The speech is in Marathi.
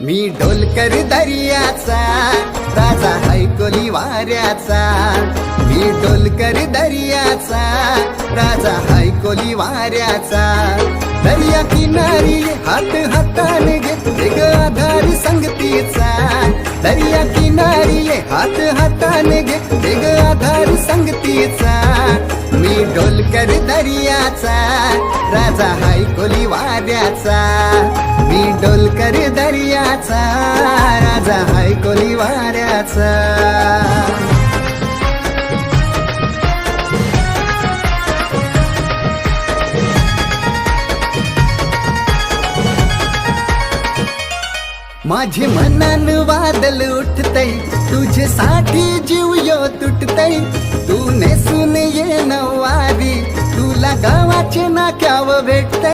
मी डोलकर दर्याचा राजा हैकोली वाऱ्याचा, मी डोलकर दर्याचा राजा हैकोली वाऱ्याचा। दर्या किनारी हात हाताने घेते ग आधार संगतीचा, दर्या किनारी हात हाताने घेते ग आधार संगतीचा। मी डोलकर दर्याचा राजा हैकोली वाऱ्याचा, मी डोलकर दर्याचा राजा हैकोली वाऱ्याचा। माझे मनान वादल उठतय, तुझ्यासाठी जीव यो तुटतय। तू नेसून ये नवारी, तुला गावाचे नाक्याव भेटतय।